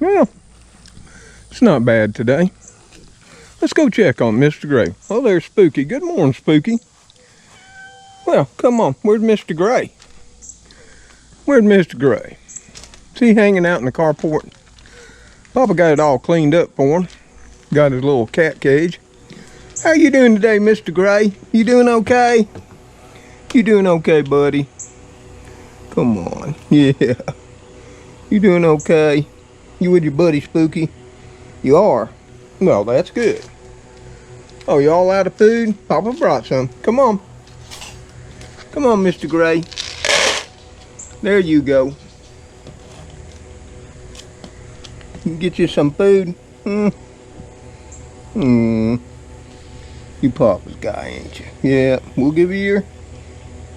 Well, it's not bad today. Let's go check on Mr. Gray. Oh, there's Spooky. Good morning, Spooky. Well, come on. Where's Mr. Gray? Where's Mr. Gray? Is he hanging out in the carport? Papa got it all cleaned up for him. Got his little cat cage. How you doing today, Mr. Gray? You doing okay? You doing okay, buddy? Come on. Yeah. You doing okay? You with your buddy Spooky? You are? Well, that's good. Oh, you all out of food? Papa brought some. Come on. Come on, Mr. Gray. There you go. You get you some food. You Papa's guy, ain't you? Yeah, we'll give you your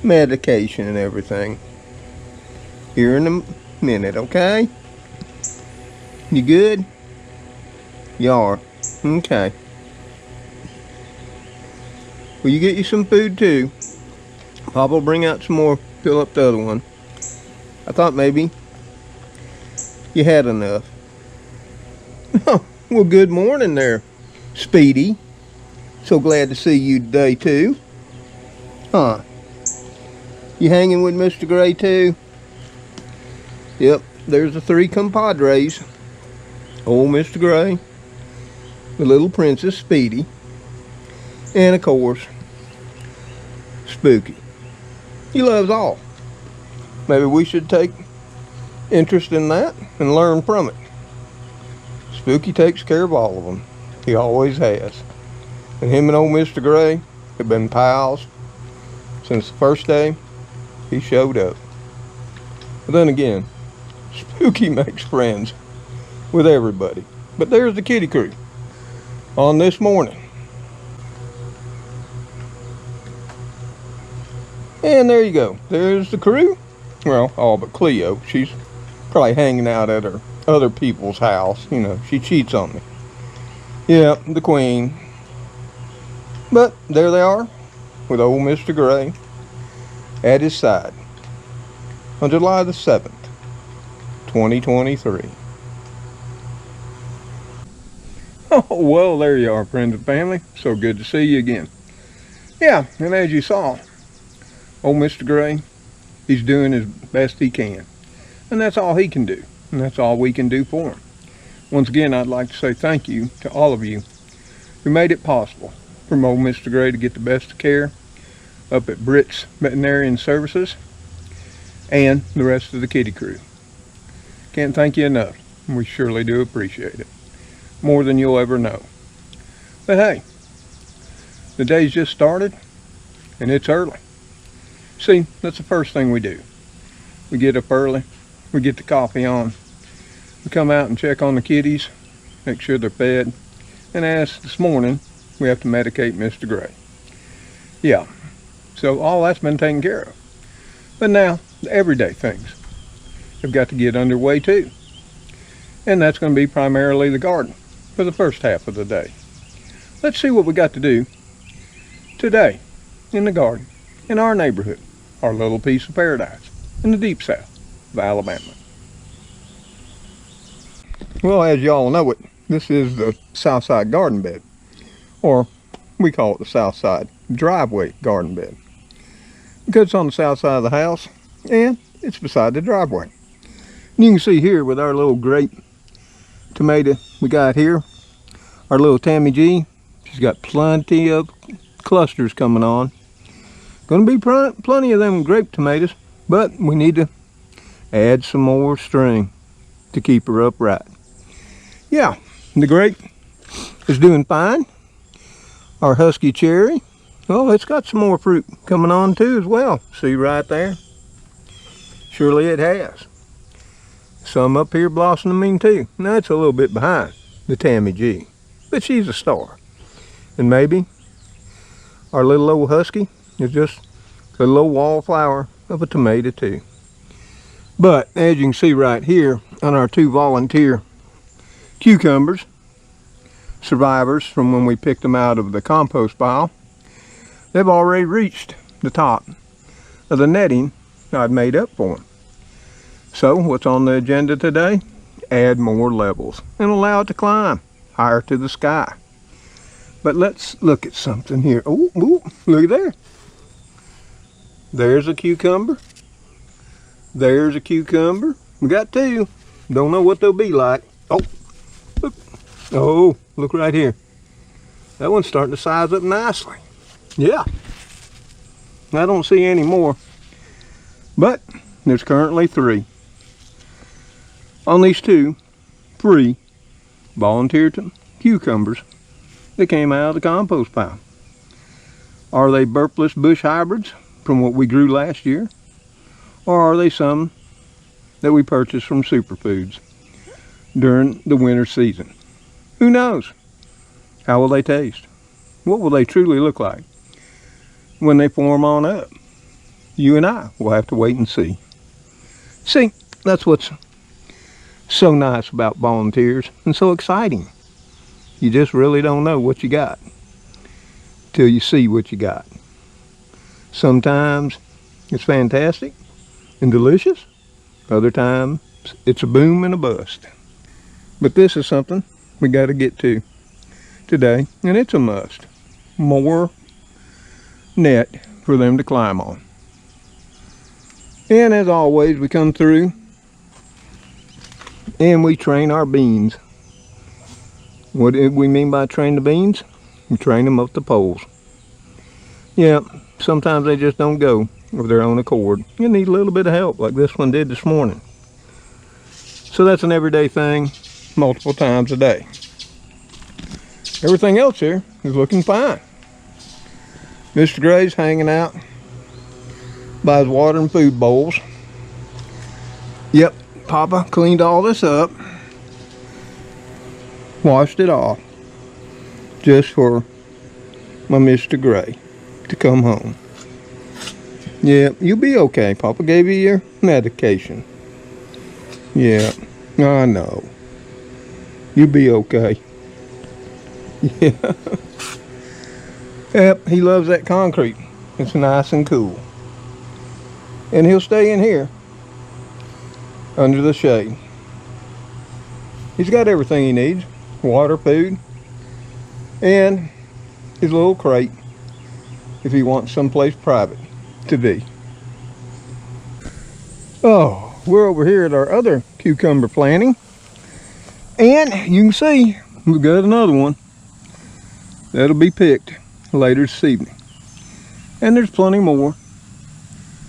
medication and everything here in a minute, okay? You good? You are? Okay. Will you get you some food too? Papa will bring out some more, fill up the other one. I thought maybe you had enough. Oh, well, good morning there, Speedy. So glad to see you today too. Huh? You hanging with Mr. Gray too? Yep, there's the three compadres. Old Mr. Gray, the little princess Speedy, and of course, Spooky. He loves all. Maybe we should take interest in that and learn from it. Spooky takes care of all of them. He always has. And him and old Mr. Gray have been pals since the first day he showed up. But then again, Spooky makes friends with everybody. But there's the kitty crew on this morning. And there you go. There's the crew. Well, all but Cleo. She's probably hanging out at her other people's house. You know, she cheats on me. Yeah, the queen. But there they are with old Mr. Gray at his side on July the 7th, 2023. Oh, well, there you are, friends and family. So good to see you again. Yeah, and as you saw, old Mr. Gray, he's doing as best he can. And that's all he can do. And that's all we can do for him. Once again, I'd like to say thank you to all of you who made it possible for old Mr. Gray to get the best of care up at Britt's Veterinarian Services and the rest of the kitty crew. Can't thank you enough. We surely do appreciate it. More than you'll ever know. But hey, the day's just started and it's early. See, that's the first thing we do. We get up early, we get the coffee on, we come out and check on the kitties, make sure they're fed, and as this morning, we have to medicate Mr. Gray. Yeah, so all that's been taken care of. But now, the everyday things have got to get underway too. And that's going to be primarily the garden for the first half of the day. Let's see what we got to do today in the garden, in our neighborhood, our little piece of paradise in the deep south of Alabama. Well, as y'all know it, this is the Southside garden bed, or we call it the Southside driveway garden bed, because it's on the south side of the house and it's beside the driveway. And you can see here with our little grape tomato we got here, our little Tammy G, she's got plenty of clusters coming on. Gonna be plenty of them grape tomatoes, but we need to add some more string to keep her upright. Yeah, the grape is doing fine. Our husky cherry, well, it's got some more fruit coming on too as well. See right there? Surely it has. Some up here blossoming too. Now it's a little bit behind the Tammy G, but she's a star. And maybe our little old husky is just a little wallflower of a tomato too. But as you can see right here on our two volunteer cucumbers, survivors from when we picked them out of the compost pile, they've already reached the top of the netting I'd made up for them. So what's on the agenda today? add more levels and allow it to climb higher to the sky. But let's look at something here. Oh, look at there. There's a cucumber. There's a cucumber. We got two. Don't know what they'll be like. Oh, look. Oh, look right here. That one's starting to size up nicely. Yeah. I don't see any more. But there's currently 3. On these 2 free volunteer cucumbers that came out of the compost pile. Are they burpless bush hybrids from what we grew last year? Or are they some that we purchased from Superfoods during the winter season? Who knows? How will they taste? What will they truly look like when they form on up? You and I will have to wait and see. See, that's what's so nice about volunteers and so exciting. You just really don't know what you got till you see what you got. Sometimes it's fantastic and delicious. Other times it's a boom and a bust. But this is something we got to get to today, and it's a must. More net for them to climb on. And as always, we come through and we train our beans. What do we mean by train the beans? We train them up the poles. Yeah, sometimes they just don't go of their own accord. You need a little bit of help like this one did this morning. So that's an everyday thing, multiple times a day. Everything else here is looking fine. Mr. Gray's hanging out by his water and food bowls. Yep, Papa cleaned all this up, washed it off, just for my Mr. Gray to come home. Yeah, you'll be okay. Papa gave you your medication. Yeah, I know. You'll be okay. Yeah. Yep, he loves that concrete. It's nice and cool. And he'll stay in here under the shade. He's got everything he needs. Water, food, and his little crate if he wants someplace private to be. Oh, we're over here at our other cucumber planting. And you can see we've got another one that'll be picked later this evening. And there's plenty more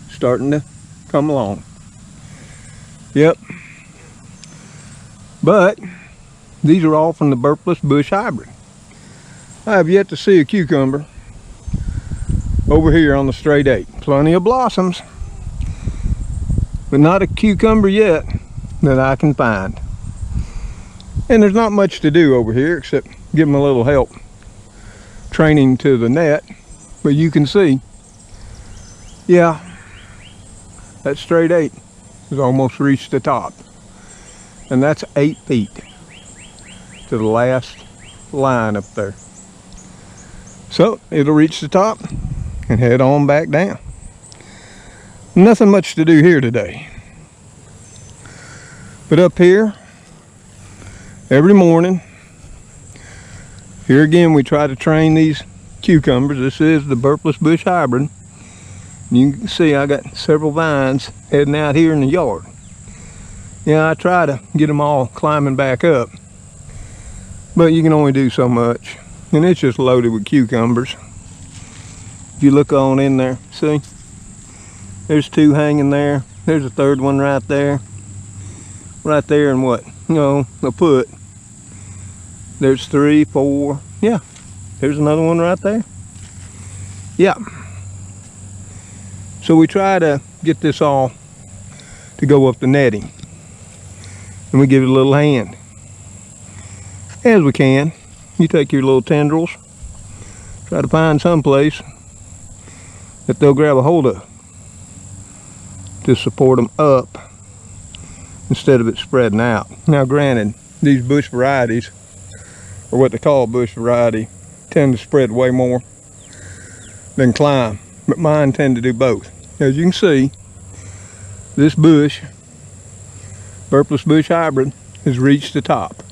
starting to come along. Yep. But these are all from the burpless bush hybrid. I have yet to see a cucumber over here on the straight 8. Plenty of blossoms, but not a cucumber yet that I can find. And there's not much to do over here except give them a little help training to the net. But you can see, yeah, that straight 8 has almost reached the top. And that's 8 feet to the last line up there. So it'll reach the top and head on back down. Nothing much to do here today. But up here, every morning, here again we try to train these cucumbers. This is the burpless bush hybrid. You can see I got several vines heading out here in the yard. Yeah, I try to get them all climbing back up, but you can only do so much. And it's just loaded with cucumbers. If you look on in there, see? There's 2 hanging there. There's a third one right there. Right there, and what? You know, a foot. There's 3, 4. Yeah, there's another one right there. Yeah. So we try to get this all to go up the netting. And we give it a little hand. As we can. You take your little tendrils, try to find some place that they'll grab a hold of to support them up instead of it spreading out. Now granted, these bush varieties, or what they call bush variety, tend to spread way more than climb, but mine tend to do both. As you can see, this bush, burpless bush hybrid, has reached the top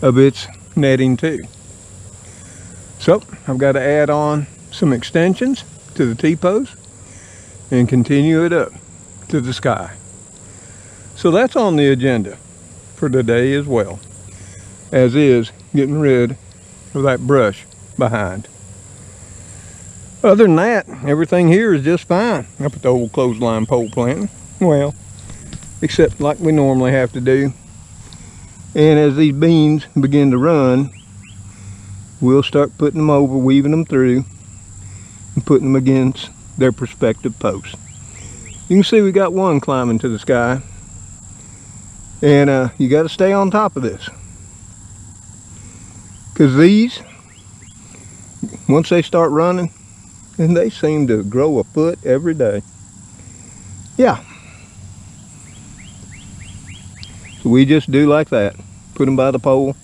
of its netting too. So I've got to add on some extensions to the T-post and continue it up to the sky. So that's on the agenda for today as well, as is getting rid of that brush behind. Other than that, everything here is just fine up at the old clothesline pole planting. Well, except like we normally have to do. And as these beans begin to run, we'll start putting them over, weaving them through, and putting them against their respective posts. You can see we got one climbing to the sky. And you got to stay on top of this. Because these, once they start running, and they seem to grow a foot every day. Yeah. So we just do like that. Put them by the pole.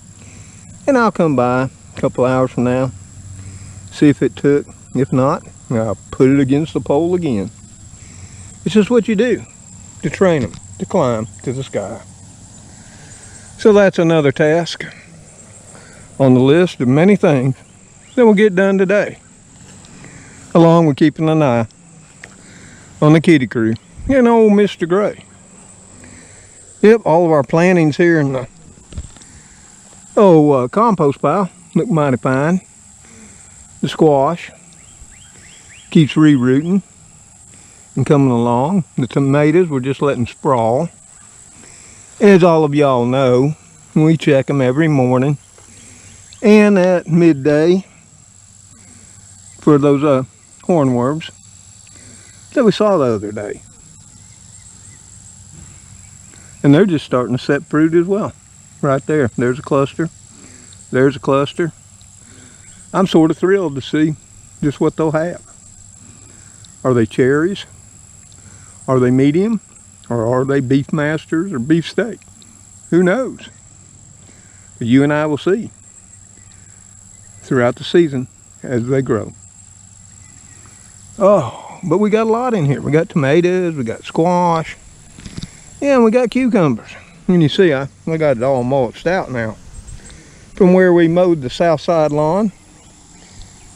And I'll come by a couple hours from now. See if it took. If not, I'll put it against the pole again. It's just what you do to train them to climb to the sky. So that's another task on the list of many things that will get done today, along with keeping an eye on the kitty crew and old Mr. Gray. Yep, all of our plantings here in the compost pile look mighty fine. The squash keeps re-rooting and coming along. The tomatoes we're just letting sprawl. As all of y'all know, we check them every morning and at midday for those hornworms that we saw the other day. And they're just starting to set fruit as well. Right there, there's a cluster. There's a cluster. I'm sort of thrilled to see just what they'll have. Are they cherries? Are they medium? Or are they beef masters or beef steak? Who knows? But you and I will see throughout the season as they grow. Oh, but we got a lot in here. We got tomatoes, we got squash, yeah, and we got cucumbers. And you see, I got it all mulched out now from where we mowed the south side lawn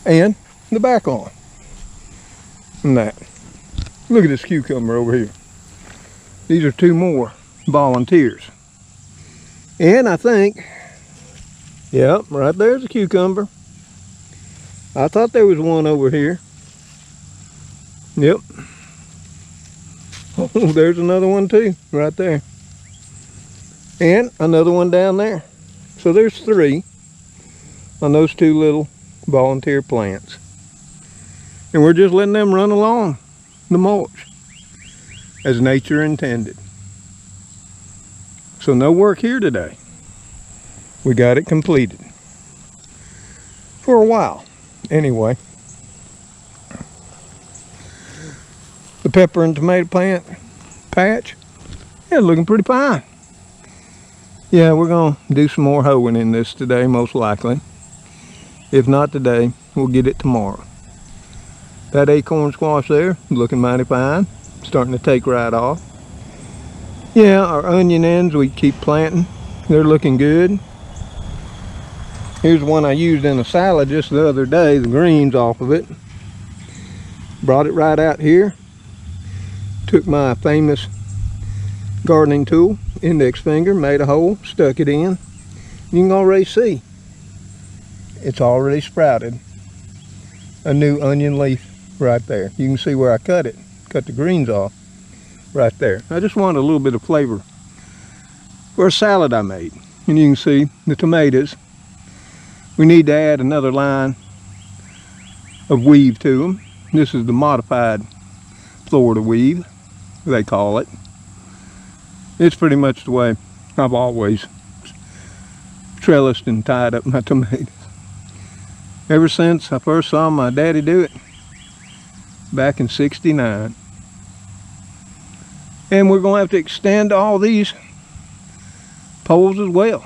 and the back lawn. And that. Look at this cucumber over here. These are two more volunteers. And I think, yep, right there's a cucumber. I thought there was one over here. Yep. Oh, there's another one too, right there. And another one down there. So there's three on those two little volunteer plants. And we're just letting them run along the mulch as nature intended. So no work here today. We got it completed. For a while, anyway. The pepper and tomato plant patch, yeah, looking pretty fine. Yeah, we're gonna do some more hoeing in this today, most likely. If not today, we'll get it tomorrow. That acorn squash there, looking mighty fine. Starting to take right off. Yeah, our onion ends we keep planting. They're looking good. Here's one I used in a salad just the other day, the greens off of it. Brought it right out here. Took my famous gardening tool, index finger, made a hole, stuck it in. You can already see it's already sprouted a new onion leaf right there. You can see where I cut it. Cut the greens off right there. I just wanted a little bit of flavor for a salad I made. And you can see the tomatoes. We need to add another line of weave to them. This is the modified Florida weave, they call it. It's pretty much the way I've always trellised and tied up my tomatoes. Ever since I first saw my daddy do it back in '69. And we're going to have to extend all these poles as well.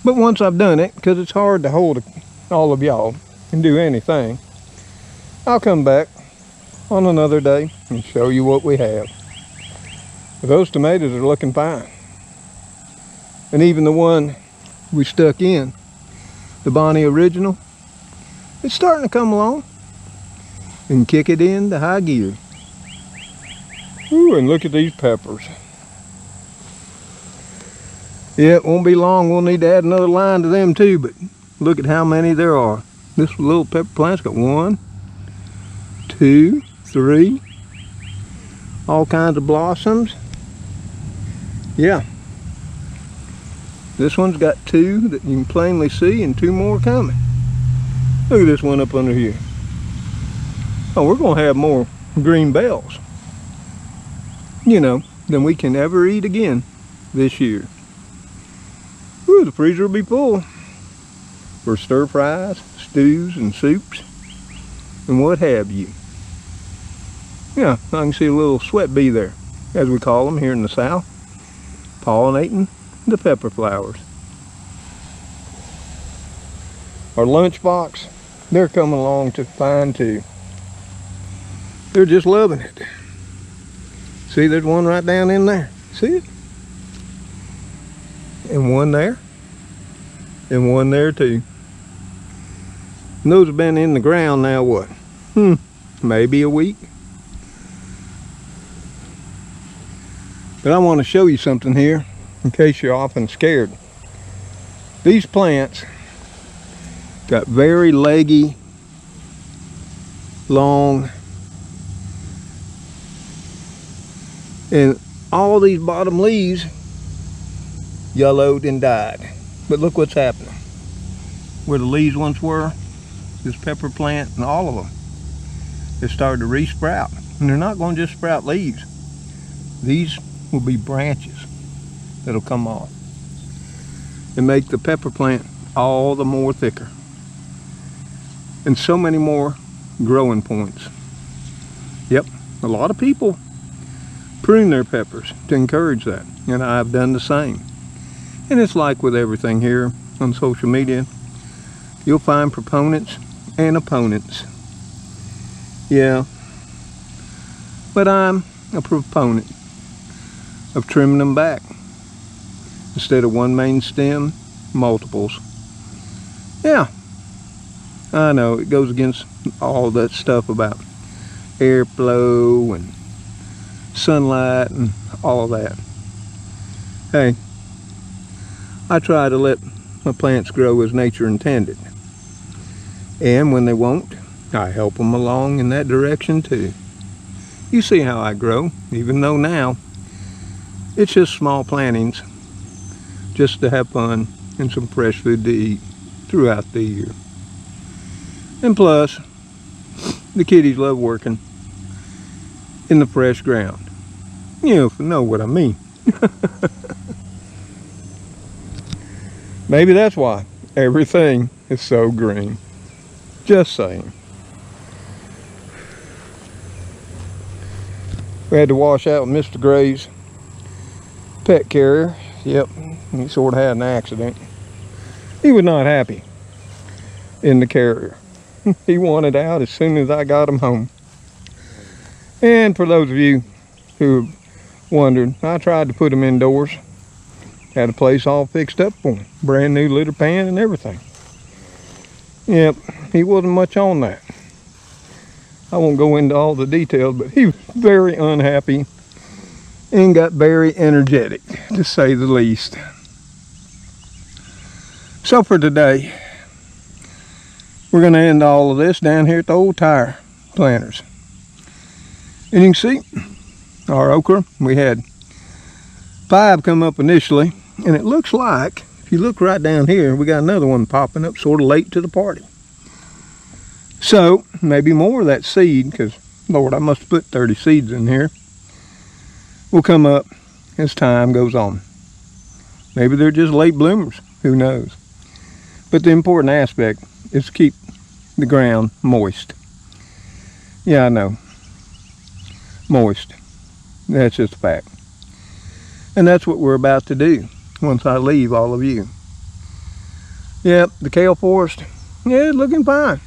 But once I've done it, because it's hard to hold all of y'all and do anything, I'll come back on another day and show you what we have. But those tomatoes are looking fine. And even the one we stuck in, the Bonnie Original, it's starting to come along and kick it into high gear. Ooh, and look at these peppers. Yeah, it won't be long. We'll need to add another line to them too, but look at how many there are. This little pepper plant's got 1, 2, 3, all kinds of blossoms. Yeah. This one's got 2 that you can plainly see and 2 more coming. Look at this one up under here. Oh, we're gonna have more green bells, you know, than we can ever eat again this year. Ooh, the freezer will be full for stir fries, stews, and soups, and what have you. Yeah, I can see a little sweat bee there, as we call them here in the South, pollinating the pepper flowers. Our lunchbox, they're coming along to fine too. They're just loving it. See, there's one right down in there. See it? And one there. And one there too. And those have been in the ground now what? Maybe a week. But I want to show you something here in case you're often scared. These plants got very leggy, long, and all these bottom leaves yellowed and died. But look what's happening. Where the leaves once were, this pepper plant and all of them, have started to re-sprout. And they're not going to just sprout leaves. These will be branches that'll come off and make the pepper plant all the more thicker. And so many more growing points. Yep, a lot of people prune their peppers to encourage that, and I've done the same. And it's like with everything here on social media, you'll find proponents and opponents. Yeah, but I'm a proponent of trimming them back. Instead of one main stem, multiples. Yeah, I know it goes against all that stuff about airflow and sunlight and all of that. Hey, I try to let my plants grow as nature intended. And when they won't, I help them along in that direction too. You see how I grow, even though now it's just small plantings, just to have fun and some fresh food to eat throughout the year. And plus, the kitties love working in the fresh ground. You know what I mean. Maybe that's why everything is so green. Just saying. We had to wash out Mr. Gray's pet carrier. Yep, he sort of had an accident. He was not happy in the carrier. He wanted out as soon as I got him home. And for those of you who wondered, I tried to put him indoors. Had a place all fixed up for him. Brand new litter pan and everything. Yep, he wasn't much on that. I won't go into all the details, but he was very unhappy and got very energetic, to say the least. So for today, we're going to end all of this down here at the old tire planters. And you can see our okra, we had 5 come up initially, and it looks like, if you look right down here, we got another one popping up sort of late to the party. So maybe more of that seed, because Lord, I must have put 30 seeds in here, will come up as time goes on. Maybe they're just late bloomers, who knows. But the important aspect is to keep the ground moist. Yeah, I know. Moist. That's just a fact. And that's what we're about to do once I leave all of you. Yep, the kale forest, yeah, it's looking fine.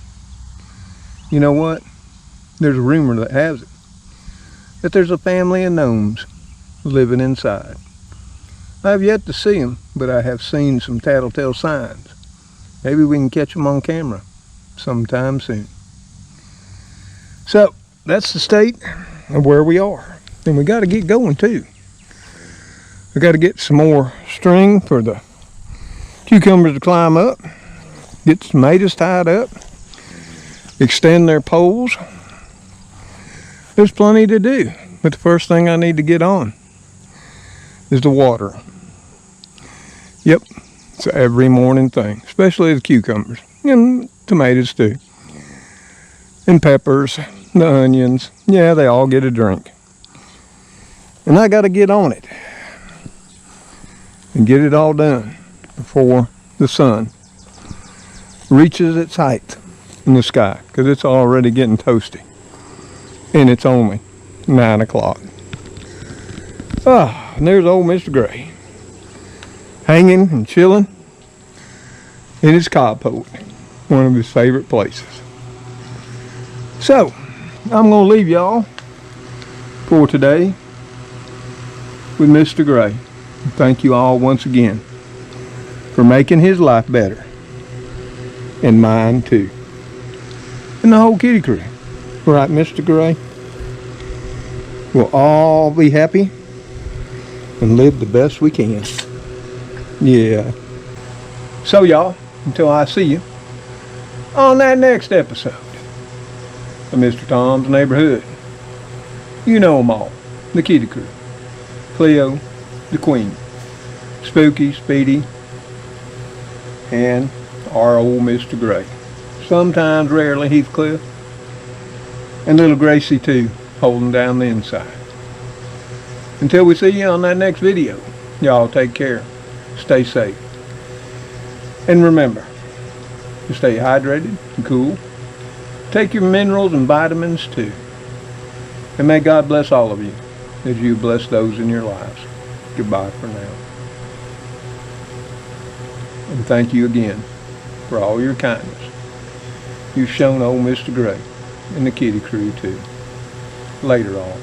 You know what? There's a rumor that has it that there's a family of gnomes living inside. I have yet to see them, but I have seen some tattletale signs. Maybe we can catch them on camera sometime soon. So, that's the state of where we are. And we got to get going too. We got to get some more string for the cucumbers to climb up. Get the tomatoes tied up. Extend their poles. There's plenty to do. But the first thing I need to get on is the water. Yep, it's an every morning thing, especially the cucumbers and tomatoes too. And peppers, the onions, yeah, they all get a drink. And I got to get on it and get it all done before the sun reaches its height in the sky, because it's already getting toasty. And it's only 9 o'clock. Ah, and there's old Mr. Gray, hanging and chilling in his cob pole, one of his favorite places. So, I'm going to leave y'all for today with Mr. Gray. Thank you all once again for making his life better, and mine too, and the whole kitty crew. Right, Mr. Gray? We'll all be happy and live the best we can. Yeah. So y'all, until I see you on that next episode of Mr. Tom's Neighborhood, you know them all. The kitty crew. Cleo, the Queen, Spooky, Speedy, and our old Mr. Gray. Sometimes, rarely, Heathcliff. And little Gracie too, holding down the inside. Until we see you on that next video, y'all take care. Stay safe. And remember to stay hydrated and cool. Take your minerals and vitamins too. And may God bless all of you as you bless those in your lives. Goodbye for now. And thank you again for all your kindness you've shown old Mr. Gray and the kitty crew too. Later on.